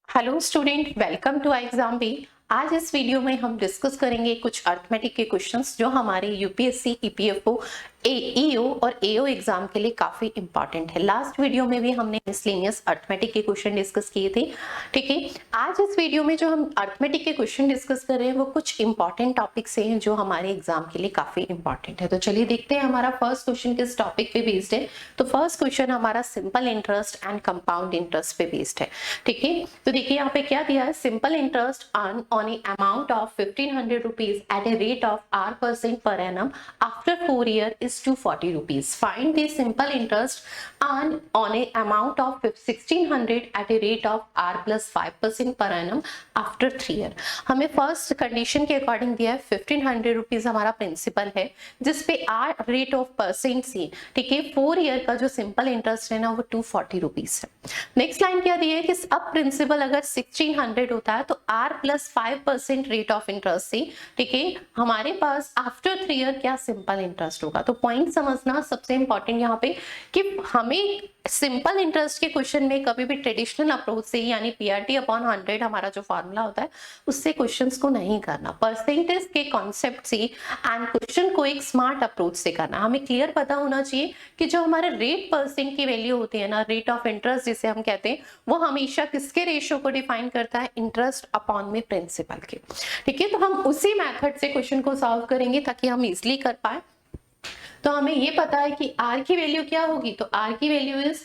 Hello student, welcome to exam B. आज इस video में हम डिस्कस करेंगे कुछ अर्थमेटिक के क्वेश्चंस जो हमारे यूपीएससी, ईपीएफओ, ईओ और एओ एग्जाम के लिए काफी इंपॉर्टेंट है। लास्ट वीडियो में भी हमने मिसलेनियस अर्थमेटिक के क्वेश्चन डिस्कस किए थे, ठीक है। आज इस वीडियो में जो हम अर्थमेटिक के क्वेश्चन डिस्कस कर रहे हैं वो कुछ इंपॉर्टेंट टॉपिक्स हैं जो हमारे एग्जाम के लिए काफी इंपॉर्टेंट है। तो चलिए देखते हैं हमारा फर्स्ट क्वेश्चन किस टॉपिक पे बेस्ड है। तो फर्स्ट क्वेश्चन हमारा simple interest and compound interest पे बेस्ड है, ठीक है। तो देखिए यहाँ पे क्या दिया है, simple interest earn on a amount of 1500 rupees at a rate of R% per annum after 4 years is 240 rupees. Find the simple interest earned on a amount of 1600 at a rate of R plus 5% per annum after 3 years. हमें first condition के according दिया है 1500 rupees हमारा principal है जिसपे R rate of percent see, ठीक है। 4 year का जो सिंपल इंटरेस्ट है ना वो 240 रुपीज है। नेक्स्ट लाइन क्या दी है कि अब प्रिंसिपल अगर 1600 होता है तो R plus 5% rate of interest से, ठीक है, हमारे पास आफ्टर 3 ईयर क्या सिंपल इंटरेस्ट होगा। तो पॉइंट समझना सबसे इंपॉर्टेंट यहाँ पे कि हमें सिंपल इंटरेस्ट के क्वेश्चन में कभी भी ट्रेडिशनल अप्रोच से यानी पीआरटी अपॉन 100 हमारा जो फॉर्मूला होता है उससे क्वेश्चंस को नहीं करना, परसेंटेज के कॉन्सेप्ट से एंड क्वेश्चन को एक स्मार्ट अप्रोच से करना। हमें क्लियर पता होना चाहिए कि जो हमारे रेट परसेंट की वैल्यू होती है ना, रेट ऑफ इंटरेस्ट जिसे हम कहते हैं, वो हमेशा किसके रेशियो को डिफाइन करता है, इंटरेस्ट अपॉन में प्रिंसिपल के, ठीक है। तो हम उसी मेथड से क्वेश्चन को सॉल्व करेंगे ताकि हम इजिली कर पाए। तो हमें ये पता है कि R की वैल्यू क्या होगी, तो R की value is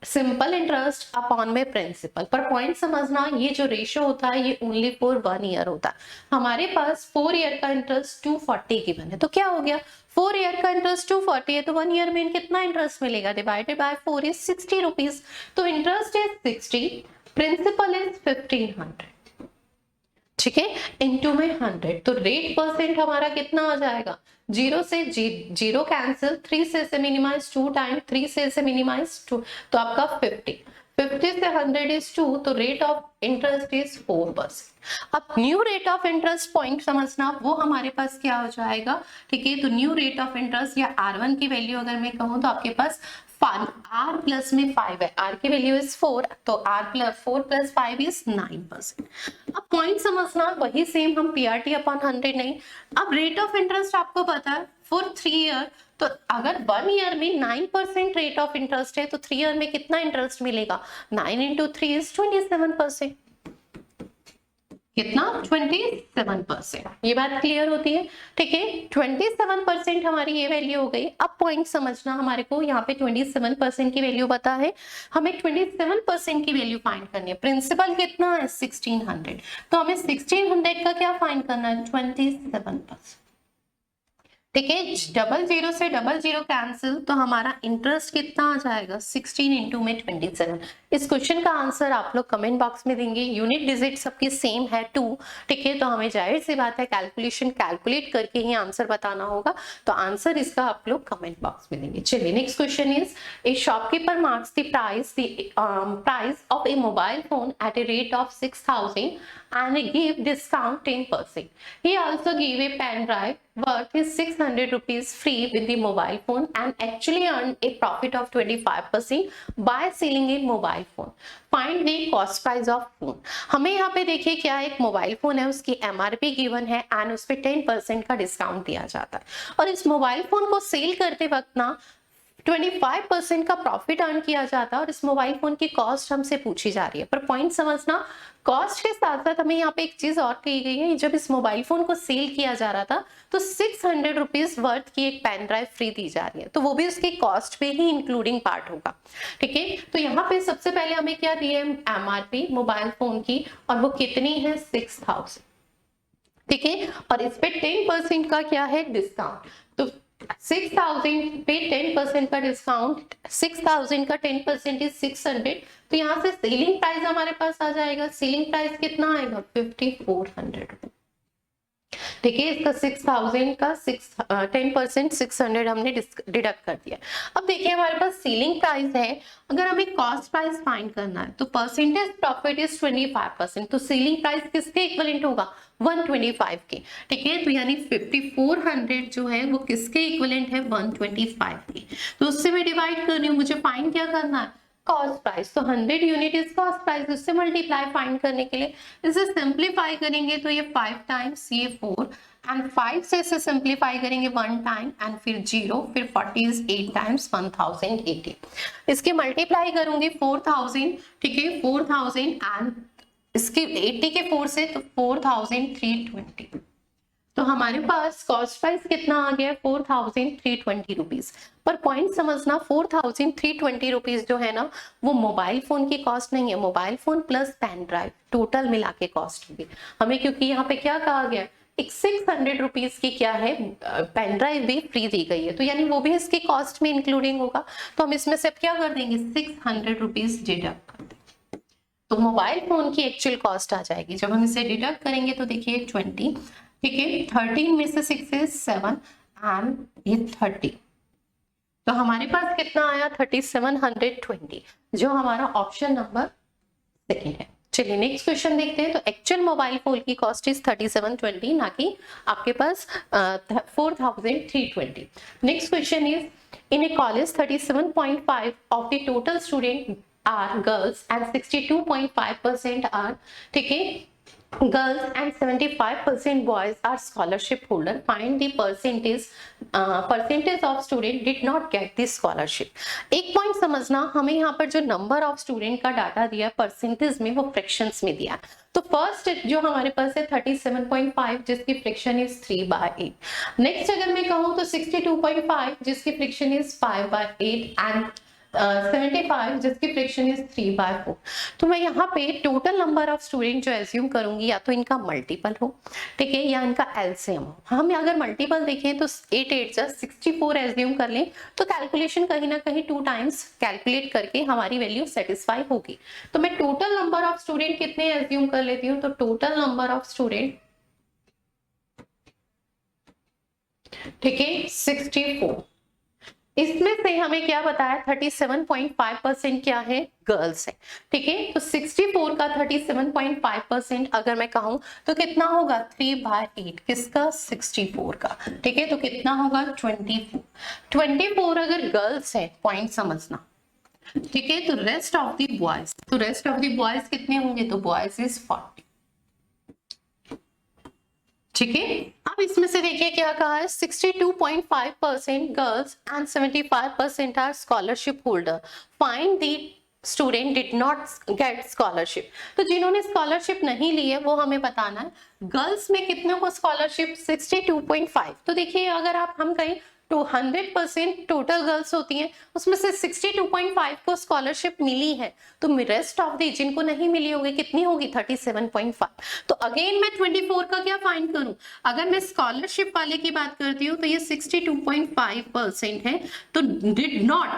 simple interest upon में प्रिंसिपल। पर पॉइंट समझना, ये जो रेशियो होता है ये ओनली फॉर 1 ईयर होता है। हमारे पास 4 ईयर का इंटरेस्ट 240 गिवन है, तो क्या हो गया, 4 ईयर का इंटरेस्ट 240 है तो 1 ईयर में कितना इंटरेस्ट मिलेगा, डिवाइडेड बाय 4 इज 60 रुपीज। तो इंटरेस्ट इज 60, प्रिंसिपल इज 1500, ठीक है, इनटू में 100। तो रेट परसेंट हमारा कितना आ जाएगा, 0 से 0 कैंसिल, 3 से मिनिमाइज 2 टाइम 3 से मिनिमाइज 2, तो आपका 50 से 100 इज 2, तो रेट ऑफ इंटरेस्ट इज 4%। अब new rate of interest point समझना, वो हमारे पास क्या हो जाएगा, ठीक है। तो न्यू रेट ऑफ इंटरेस्ट या R1 की वैल्यू अगर मैं कहूँ तो आपके पास R प्लस में 5 है, R की वैल्यू इज 4, तो R प्लस 4 प्लस 5 इज 9%। अब पॉइंट समझना, वही सेम हम पीआरटी अपॉन 100 नहीं। अब रेट ऑफ इंटरेस्ट आपको पता है फॉर 3 ईयर, तो अगर 1 ईयर में 9% रेट ऑफ इंटरेस्ट है तो 3 ईयर में कितना इंटरेस्ट मिलेगा, 9 इंटू 3 इज 27%, कितना, 27%। ये बात क्लियर होती है, ठीक है। 27% हमारी ये वैल्यू हो गई। अब पॉइंट समझना, हमारे को यहाँ पे 27% की वैल्यू पता है, हमें 27% की वैल्यू फाइंड करनी है। प्रिंसिपल कितना है 1600, तो हमें 1600 का क्या फाइंड करना है, 27%, ठीक है। 00 से 00 कैंसिल, तो हमारा इंटरेस्ट कितना आ जाएगा, 16 इंटू में 27। इस क्वेश्चन का आंसर आप लोग कमेंट बॉक्स में देंगे। यूनिट डिजिट सबकी सेम है 2, ठीक है। तो हमें जाहिर सी बात है कैलकुलेशन कैलकुलेट करके ही आंसर बताना होगा, तो आंसर इसका आप लोग कमेंट बॉक्स में देंगे। चलिए next question is, a shopkeeper marks the price of a mobile phone at a rate of 6000 and give discount 10%. He also gave a pen drive worth his 600 rupees free with the mobile phone and actually earned a profit of 25% by selling a mobile phone. Find the cost price of phone. हमें यहाँ पे देखिए क्या, एक mobile phone है, उसकी MRP given है and उस पर 10% का डिस्काउंट दिया जाता है, और इस मोबाइल फोन को सेल करते वक्त ना 25% का प्रॉफिट अर्न किया जाता है, और इस मोबाइल फोन की कॉस्ट हमसे पूछी जा रही है। पर पॉइंट समझना, कॉस्ट के साथ साथ हमें यहाँ पे एक चीज और कही गई है, जब इस मोबाइल फोन को सेल किया जा रहा था तो 600 रुपीज वर्थ की एक पेन ड्राइव फ्री दी जा रही है, तो वो भी उसकी कॉस्ट पे ही इंक्लूडिंग पार्ट होगा, ठीक है। तो यहाँ पे सबसे पहले हमें क्या दी है, MRP मोबाइल फोन की, और वो कितनी है 6000, ठीक है। और इस पे 10% का क्या है, डिस्काउंट। तो 6000 पे 10% का डिस्काउंट, 6000 का 10% इज 600, तो यहाँ से सेलिंग प्राइस हमारे पास आ जाएगा। सेलिंग प्राइस कितना आएगा, 5400, ठीक है। इसका 6000 का 10% 600 हमने डिडक्ट कर दिया। अब देखिए हमारे पास सेलिंग प्राइस है, अगर हमें कॉस्ट प्राइस फाइंड करना है तो परसेंटेज प्रॉफिट इज 25%, तो सेलिंग प्राइस किसके इक्विवेलेंट होगा, 125 के, ठीक है। तो यानी 5400 जो है वो किसके इक्विवेलेंट है, 125 के। तो उससे मैं डिवाइड कर रही हूँ, मुझे फाइंड क्या करना है, कॉस्ट प्राइस, तो 100 यूनिट इज कॉस्ट प्राइस, उससे मल्टीप्लाई फाइंड करने के लिए इसे सिंप्लीफाई करेंगे तो ये 5 टाइम्स, ये 4 एंड 5 से इसे सिंप्लीफाई करेंगे 1 टाइम एंड फिर 0, फिर 40 इज 8 टाइम्स 1080। इसके मल्टीप्लाई करूंगी 4000, ठीक है 4000 एंड इसके 80 के 4 से तो 4320। तो हमारे पास कॉस्ट प्राइस कितना आ गया 4320 रुपीज। पर पॉइंट समझना 4320 रुपीज जो है ना वो मोबाइल फोन की कॉस्ट नहीं है, mobile phone plus pen drive total मिला के कॉस्ट होगी हमें, क्योंकि यहाँ पे क्या कहा गया एक 600 रुपीज की क्या है पेन ड्राइव भी फ्री दी गई है, तो यानी वो भी इसकी कॉस्ट में इंक्लूडिंग होगा। तो हम इसमें से क्या कर देंगे 600 रुपीज डिडक्ट कर देंगे, तो मोबाइल फोन की एक्चुअल कॉस्ट आ जाएगी। जब हम इसे डिडक्ट करेंगे तो देखिए 20, ठीक है 13 में से 6 is 7 एंड ये 30, तो हमारे पास कितना आया 3720, जो हमारा ऑप्शन नंबर सेकंड है। चलिए नेक्स्ट क्वेश्चन देखते हैं। तो एक्चुअल मोबाइल फोन की कॉस्ट इज 3720, ना कि आपके पास 4320। Next question is in a college 37.5 of the total student are girls and 62.5% are, ठीक है girls and 75% boys are scholarship holder. Find the percentage of student did not get this scholarship. एक point समझना, हमें यहाँ पर जो number of student का data दिया परसेंटेज में वो फ्रैक्शंस में दिया। तो फर्स्ट जो हमारे पास है 37.5 जिसकी फ्रैक्शन इज 3/8। नेक्स्ट अगर मैं कहूँ तो 62.5 जिसकी फ्रैक्शन इज 5/8 एंड 75 जिसकी फ्रैक्शन इज 3/4। तो मैं यहाँ पे टोटल नंबर ऑफ स्टूडेंट जो एज्यूम करूंगी या तो इनका मल्टीपल हो, ठीक है, या इनका एलसीएम हो। हम अगर मल्टीपल देखें तो 8 8 जा 64 एज्यूम कर लें तो कैलकुलेशन कहीं ना कहीं 2 टाइम्स कैलकुलेट करके हमारी वैल्यू सेटिस्फाई होगी। तो मैं टोटल नंबर ऑफ स्टूडेंट कितने एज्यूम कर लेती हूँ, तो टोटल नंबर ऑफ स्टूडेंट, ठीक है 64। इसमें से हमें क्या बताया 37.5% क्या है गर्ल्स है, ठीक है। तो 64 का 37.5% अगर मैं कहूं तो कितना होगा 3/8 किसका 64 का, ठीक है। तो कितना होगा 24 अगर गर्ल्स है, पॉइंट समझना, ठीक है। तो रेस्ट ऑफ द बॉयज, तो रेस्ट ऑफ द बॉयज कितने होंगे, तो बॉयज इज 40, ठीक है। अब इसमें से देखिए क्या कहा है 62.5% girls and 75% are scholarship holder. Find the student did not get scholarship. तो जिन्होंने स्कॉलरशिप नहीं ली है वो हमें बताना है। गर्ल्स में कितने को स्कॉलरशिप 62.5। तो देखिए अगर हम कहें तो 100% टोटल गर्ल्स होती हैं, उसमें से 62.5 को स्कॉलरशिप मिली है, तो रेस्ट ऑफ द जिनको नहीं मिली होगी कितनी होगी 37.5। तो अगेन मैं 24 का क्या फाइंड करूं, अगर मैं स्कॉलरशिप वाले की बात करती हूँ तो ये 62.5% है, तो डिड नॉट,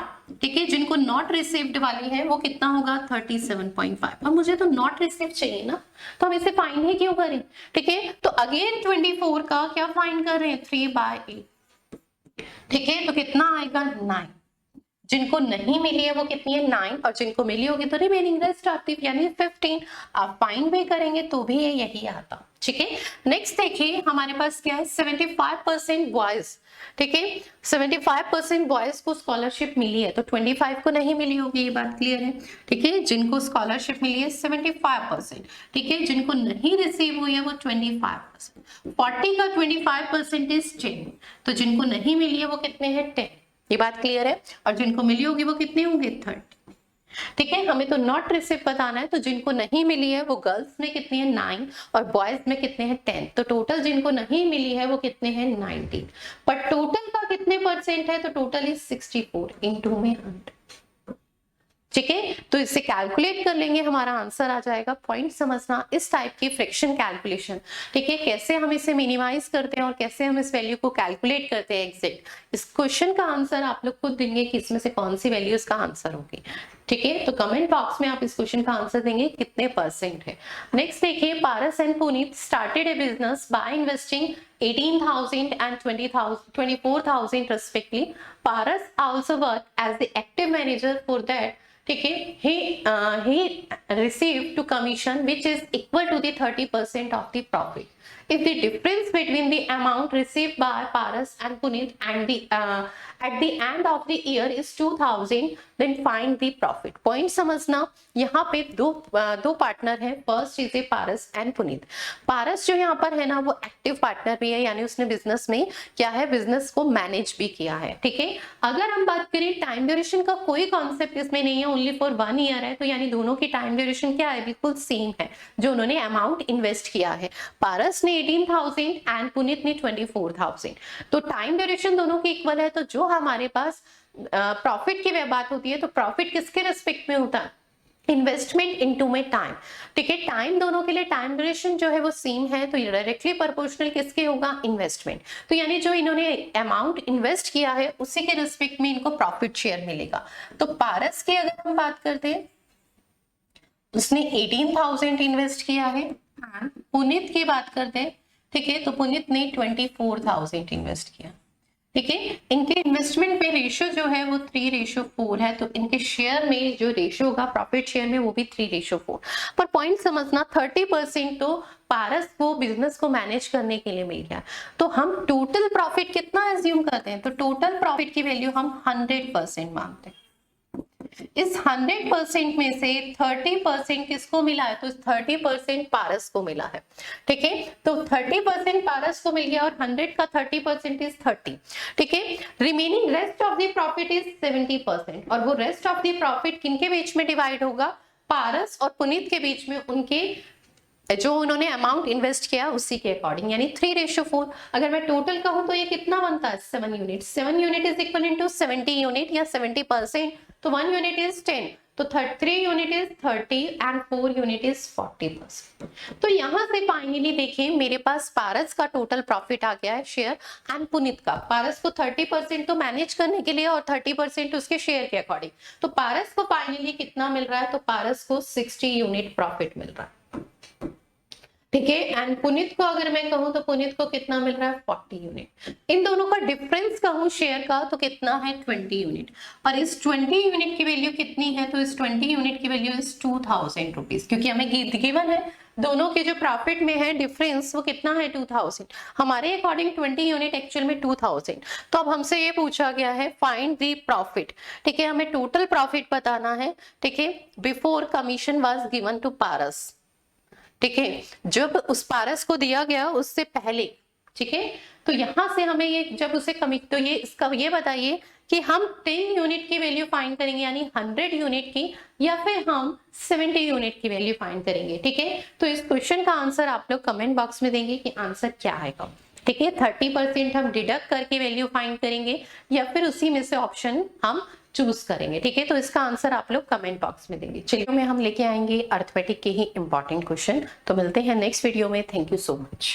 ठीक है, जिनको नॉट रिसीव्ड वाली है वो कितना होगा 37.5। और मुझे तो नॉट रिसीव चाहिए ना, तो हम इसे फाइंड ही क्यों करें, ठीक है। तो अगेन 24 का क्या फाइंड कर रहे हैं 3/8, ठीक है। तो कितना आएगा 9, जिनको नहीं मिली है वो कितनी है 9, और जिनको मिली होगी तो रिमेनिंग रेस्ट आती यानी 15। आप फाइंड भी करेंगे तो भी ये यही आता, ठीक है। नेक्स्ट देखिए हमारे पास क्या है 75% बॉयज, ठीक है 75% बॉयज को स्कॉलरशिप मिली है, तो 25 को नहीं मिली होगी, ये बात क्लियर है, ठीक है। जिनको स्कॉलरशिप मिली है 75%, ठीक है, जिनको नहीं रिसीव हुई है वो 25%। 40 का 25% इज 10, तो जिनको नहीं मिली है वो कितने हैं 10, ये बात क्लियर है। और जिनको मिली होगी वो कितने होंगे 30, ठीक है। हमें तो नॉट रिसीव बताना है, तो जिनको नहीं मिली है वो गर्ल्स में कितनी है 9 और बॉयज में कितने हैं 10, तो टोटल जिनको नहीं मिली है वो कितने हैं 19। पर टोटल का कितने परसेंट है, तो टोटल इज 64 इनटू में 100, ठीक है। तो इसे कैलकुलेट कर लेंगे हमारा आंसर आ जाएगा। पॉइंट समझना इस टाइप की फ्रैक्शन कैलकुलेशन, ठीक है, कैसे हम इसे मिनिमाइज करते हैं और कैसे हम इस वैल्यू को कैलकुलेट करते हैं एग्जैक्ट। इस क्वेश्चन का आंसर आप लोग खुद देंगे कि इसमें से कौन सी वैल्यू इसका आंसर होगी, ठीक है। तो कमेंट बॉक्स में आप इस क्वेश्चन का आंसर देंगे कितने परसेंट है। नेक्स्ट देखिए Paras and Puneet started a business by investing 18,000 and 24,000 respectively. Paras also worked as the active manager for that, ठीक है। he received to commission which is equal to the 30% of the profit. If the difference between the amount received by Paras and Puneet and the at the end of the year is 2000, then find the profit. Point समझना, यहाँ पे दो partner है, first is a Paras and Puneet. Paras जो यहाँ पर है ना वो एक्टिव पार्टनर भी है, यानी उसने बिजनेस में क्या है, बिजनेस को मैनेज भी किया है, ठीक है। अगर हम बात करें टाइम ड्यूरेशन का कोई कॉन्सेप्ट इसमें नहीं है, ओनली फॉर 1 ईयर है, तो यानी दोनों की टाइम ड्यूरेशन क्या है, बिल्कुल सेम है जो उन्होंने अमाउंट इन्वेस्ट किया है। पारस ने 18,000 एंड पुनीत ने 24,000, तो टाइम ड्यूरेशन दोनों की इक्वल है। तो जो हमारे पास प्रॉफिट की बात होती है, तो प्रॉफिट किसके रिस्पेक्ट में होता है, इन्वेस्टमेंट इनटू में टाइम, ठीक है। टाइम दोनों के लिए टाइम ड्यूरेशन जो है वो सेम है, तो डायरेक्टली प्रोपोर्शनल किसके होगा, इन्वेस्टमेंट। तो यानी जो इन्होंने अमाउंट इन्वेस्ट किया है उसी के रिस्पेक्ट में इनको प्रॉफिट शेयर मिलेगा। तो पारस की अगर हम बात करते हैं, उसने 18,000 इन्वेस्ट किया है। पुनीत की बात करते हैं, ठीक है, तो पुनीत ने 24,000 इन्वेस्ट किया, ठीक है। इनके इन्वेस्टमेंट में रेशियो जो है वो 3:4 है, तो इनके शेयर में जो रेशियो होगा प्रॉफिट शेयर में वो भी 3:4। पर पॉइंट समझना, 30% तो पारस को बिजनेस को मैनेज करने के लिए मिल गया। तो हम टोटल प्रॉफिट कितना एज्यूम करते हैं, तो टोटल प्रॉफिट की वैल्यू हम 100% मानते हैं। इस 100% में से 30% किसको मिला है, तो 30% पारस को मिला है, ठीक है। तो 30% पारस को मिल गया और 100 का 30% इज 30, ठीक है। Remaining rest of the profit is 70%, और वो रेस्ट ऑफ द प्रॉफिट किनके बीच में डिवाइड होगा, पारस और पुनीत के बीच में, उनके जो उन्होंने अमाउंट इन्वेस्ट किया उसी के अकॉर्डिंग, यानी 3:4। अगर मैं टोटल कहूं तो ये कितना बनता है, 7 unit. 7 unit is equal to 70 unit या 70%, तो 1 यूनिट इज 10, तो 3 unit is 30 and 4 unit is 40%। तो यहां से फाइनली देखें, मेरे पास पारस का टोटल प्रॉफिट आ गया है शेयर, एंड पुनीत का। पारस को 30% तो मैनेज करने के लिए और 30% उसके शेयर के अकॉर्डिंग, तो पारस को फाइनली कितना मिल रहा है, तो पारस को 60 यूनिट प्रॉफिट मिल रहा है, ठीक है। एंड पुनीत को अगर मैं कहूं तो पुनीत को कितना मिल रहा है, 40 यूनिट। इन दोनों का डिफरेंस कहूं शेयर का तो कितना है, 20 यूनिट। और इस 20 यूनिट की वैल्यू कितनी है, तो इस 20 यूनिट की वैल्यू इज 2000 रुपीज, क्योंकि हमें गिवन है दोनों के जो प्रॉफिट में है डिफरेंस वो कितना है, 2000। हमारे अकॉर्डिंग 20 यूनिट एक्चुअल में 2000। तो अब हमसे ये पूछा गया है फाइंड द प्रॉफिट, ठीक है, हमें टोटल प्रॉफिट बताना है, ठीक है, before commission was given to Paras, ठीक है, जब उस पारस को दिया गया उससे पहले, ठीक है। तो यहां से हमें ये जब उसे कमी, तो ये इसका ये बताइए कि हम 10 यूनिट की वैल्यू फाइंड करेंगे, यानी 100 यूनिट की, या फिर हम 70 यूनिट की वैल्यू फाइंड करेंगे, ठीक है। तो इस क्वेश्चन का आंसर आप लोग कमेंट बॉक्स में देंगे कि आंसर क्या आएगा, ठीक है। 30% हम डिडक्ट करके वैल्यू फाइंड करेंगे या फिर उसी में से ऑप्शन हम चूज करेंगे, ठीक है। तो इसका आंसर आप लोग कमेंट बॉक्स में देंगे। चलिए में हम लेके आएंगे अर्थमेटिक के ही इंपॉर्टेंट क्वेश्चन। तो मिलते हैं नेक्स्ट वीडियो में। Thank you so much.